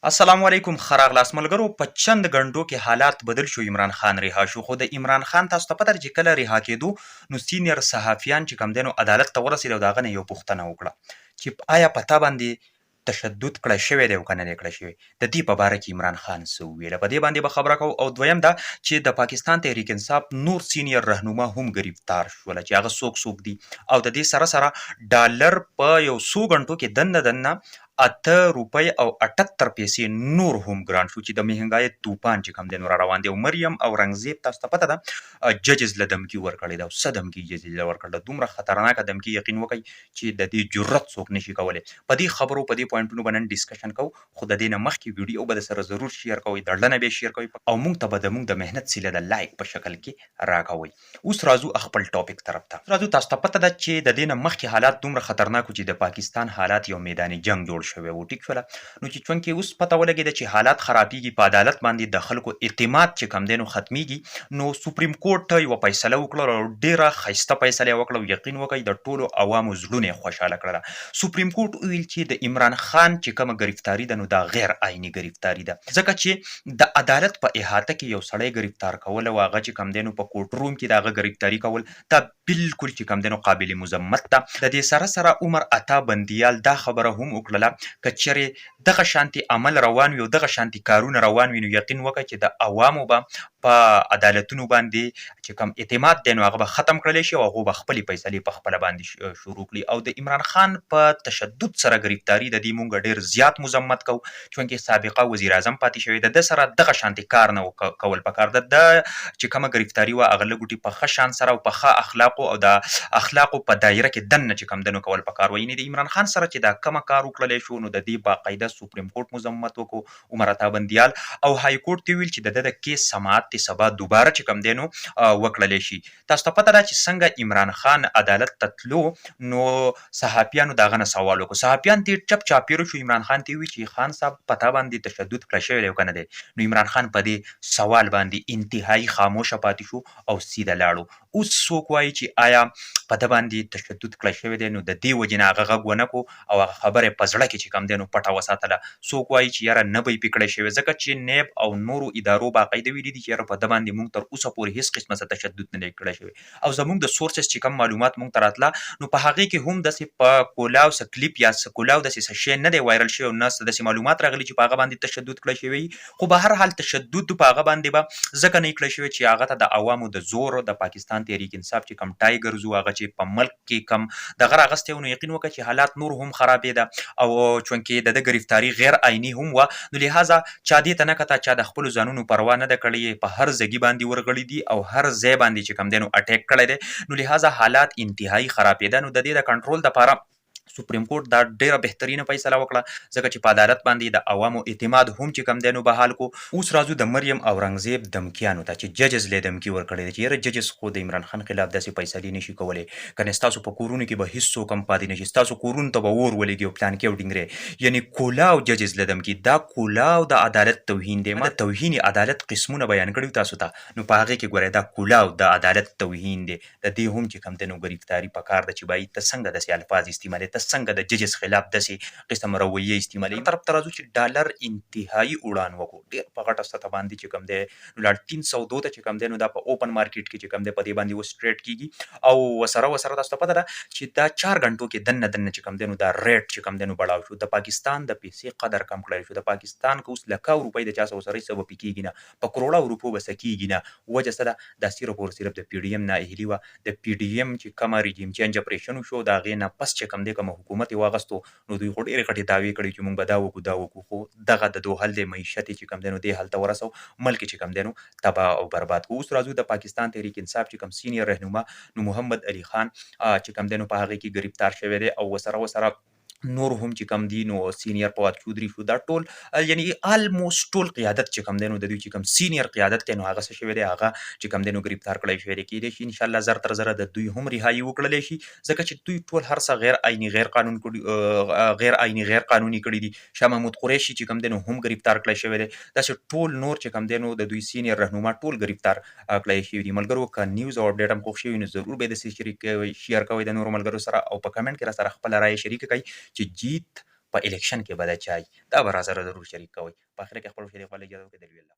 السلام علیکم خراغلاس ملګرو په چند غنډو کې حالات بدل شو. عمران خان رها شو، خو د عمران خان تاسو ته پته ده چې کله رها کېدو نو سینیر صحافیان چې کم دینو عدالت ته ورسېدل او د هغه نه یو پوښتنه وکړه چې آیا په تا باندې تشدد کړی شوی دی او که نه دی کړی شوی. د دې په باره کې عمران خان څه وویله، په دې باندې به خبره کوو. او دویم دا چې د پاکستان تحریک انصاف نور سینیر رهنما هم گرفتار شول چې هغه څوک دي، او د دې سره سره ډالر په یو څو غنټو کې دنه اته روپۍ او 78 پیسې نور هم ګران شو چې د مهنګای توپان چې کم دی نو را روان دی. او مریم اورنګزیب تاسو ته پته ده ججز له دمکي ورکړې ده، او څه دمکي ججز له ورکړله، دومره خطرناکه دمکي یقین وکړئ چې د دې جرأت څوک نشي کولی. په دې خبرو په دې پوینټونو به نن ډسکشن کوو، خو د دې نه مخکې ویډیو به درسره ضرور شیر کوئ، دړلنه به شیر کوئ او موږ ته به زموږ د مهنت سیله د لایک په شکل کې راکوئ. اوس راځو خپل ټاپک طرف ته. راځو تاسو ته پته ده چې د دې نه مخکې حالات دومره خطرناک وو چې د پاکستان حالات یو میدان جنگ جوړ شوی و. ټیک شوله نو چې چونکې اوس پته ولګېده چې حالات خرابېږي، په عدالت باندې د خلکو اعتماد چې کم دی نو ختمیږي، نو سپریم کورټ یوه فیصله وکړه او ډېره ښایسته فیصله یې وکړه او یقین وکړئ د ټولو عوامو زړونه یې خوشحاله کړله. سپریم کورټ وویل چې د عمران خان چې کومه گرفتاري ده نو دا غیر عیني گرفتاري ده، ځکه چې د عدالت په احاطه کې یو سړی گرفتار کول او هغه چې کم دی نو په کورټ روم کې د هغه گرفتاري کول دا بالکل چې کم دی نو قابل مذمت ده. د دې سره سره عمر عطا بندیال دا خبره هم وکړله که چیرې دغه شانتي عمل روان وي او دغه شانتي کارونه روان وي نو یقین وکړئ چې د عوامو به په عدالتونو باندې چې کوم اعتماد دی نو هغه به ختم کړلی شي او هغوی به خپلې فیصلې په خپله باندې شروع کړي. او د عمران خان په تشدد سره گرفتاري د دې مونږ ډېر زیات مذمت کوو، چونکې سابقه وزیر اعظم پاتې شوی د ده سره دغه شانتي کار نه کول پکار ده. د چې کومه گرفتاري وه هغه لږ په ښه شان سره او په ښه اخلاقو او د اخلاقو په دایره کې دننه چې کوم دنو کول پکار وه. یعنې د عمران خان سره چې دا کومه کار وکړلی شو نو د دې باقاعده سپریم کورټ مذمت وکړو، عمر عطا بندیال، او های کورټ ته ویل چې د ده د کیس سماعت د سبا دوباره چې کوم دی نو وکړلی شي. تاسو ته پته ده چې څنګه عمران خان عدالت ته تلو نو صحافیانو د هغه نه سوال وکړو، صحافیان ترې چپ چاپېره شو، عمران خان ته وویل چې خان صاحب په تا باندې تشدد کړی شوی دی او که نه دی. نو عمران خان په دې سوال باندې انتهایي خاموشه پاتې شو او سیده لاړو. اوس څوک وایي چې آیا په ده باندې تشدد کړی شوی دی نو د دې وجې نه هغه غږ ونه کړو او هغه خبره یې په زړه کې چې کوم دی نو پټه وساتله. څوک وایي چې یاره نه به یې پې کړی شوی، ځکه چې نیب او نورو ادارو باقاعده ویلي دي چې یاره په ده باندې موږ تر اوسه پورې هېڅ قسمه څه تشدد نه دی کړی شوی. او زموږ د سورسز چې کوم معلومات موږ ته راتله نو په هغې کې هم داسې په کولاو څه کلیپ یا څه کولاو داسې څه شی نه دی وایرل شوی او نه داسې معلومات راغلي چې په هغه باندې تشدد کړی شوی. خو به هر حال تشدد په هغه باندې به ځکه نه کړی شوی چې هغه ته د عوامو د زور د پاکستان تحریک انصاف چې کوم ټایګرز وو هغه چې په ملک کې کم دغه راغستی و نو یقین وکړه چې حالات نور هم خرابېده او چونکې د ده گرفتاري غیر عیني هم وه نو لهذا چا دې ته نه کته، چا د خپلو ځانونو پروا نه ده کړې، په هر ځګي باندې ورغړي دي او هر ځای باندې چې کوم دی نو اټیک کړی دی. نو لهذا حالات انتهایي خرابېده. نو د دې د کنټرول دپاره سپریم کورټ دا ډیره بهترینه فیصله وکړه، ځکه چې په عدالت باندې د عوامو اعتماد هم چې کم دی نو بحال کو. اوس راځو د مریم اورنګزیب دمکیانو ته چې ججز له دمکي ورکړی دی چې یاره ججز خو د عمران خان خلاف داسې فیصلې نشي کولی، کنې ستاسو په کورونو کې به هېڅوک هم پاتې نشي، ستاسو کورونو ته به اور ولګي او پلان کې او ډینګرې. یعنې کولاو ججز له دمکي، دا کولاو د عدالت توهین دی. ما د توهین عدالت قسمونه بیان کړي تاسو ته، نو په هغې کې ګورئ دا کولاو د عدالت توهین دی. د دې هم چې کم دی نو ګرفتاري پکار ده چې باید ته څنګه داسې الفاظ استعمالوې، ته څنګه د ججز خلاف داسې قسم رویه استعمالوي. طرف ته راځو چې ډالر انتهایي وړاند وکړو، ډېر په غټه سطح باندې چې کوم دی نو لاړ 302 ته چې کوم دی نو دا په اوپن مارکیټ کې چې کوم دی په دې باندې اوس ټریډ کېږي او ورسره تاسو ته پته ده چې دا 4 غنټو کې دننه چې کوم دی نو دا ریټ چې کوم دی نو بړاو شو. د پاکستان د پیسې قدر کم کړی شو. د پاکستان که اوس لکاو روپۍ د چا څه وسره څه به پې کېږي نه، په کروړو روپو به څه کېږي نه. وجه څه ده؟ دا صرف او صرف د پی ډي ایم نااهلي وه. د پی ډي ایم چې کومه ریجیم چینج اپریشن وشو د هغې نه پس چې کوم دی کومه حکومت یې واغستو نو دوی خو ډېرې غټې دعوې کړې چې موږ به دا وکړو، خو دغه د دوحل دی معیشت یې چې کوم دی نو دې حل ته ورسو، ملک چې کوم دی نو تباه او برباد کړو. اوس راځو د پاکستان تحریک انصاف چې کوم سینیر رهنما نو محمد علي خان چې کوم دی نو په هغې کې گرفتار شوی دی او ورسره نور هم چې کم دي نو سینیر فواد چودري شو، دا ټول یعنی آلموسټ ټول قیادت چې کم دی نو د دوی چې کم سینیر قیادت دی نو هغه څه شوی دی، هغه چې کم دی نو گرفتار کړی شوی دی. کېدای شي انشاءالله زر تر زره د دوی هم رهایي وکړلی شي، ځکه چې دوی ټول هر څه غیر عیني غیر قانوني کړي دي. شاه محمود قریشي چې کم دی نو هم گرفتار کړی شوی دی. داسې ټول نور چې کم دی نو د دوی سینیر رهنما ټول گرفتار کړی شوي دي. ملګرو که نیوز او اپډیټ هم خوښ شوي نو ضرور به یې داسې شیر کوئ د نورو ملګرو سره او په کمنټ کې را سره خپله رایه شریکه کړئ چې جیت په الیکشن کې به د چا وي دا به راسره ضرور شریک کوئ په اخر کې خپلو شریکوالو اجازه وکړئ د لوی الله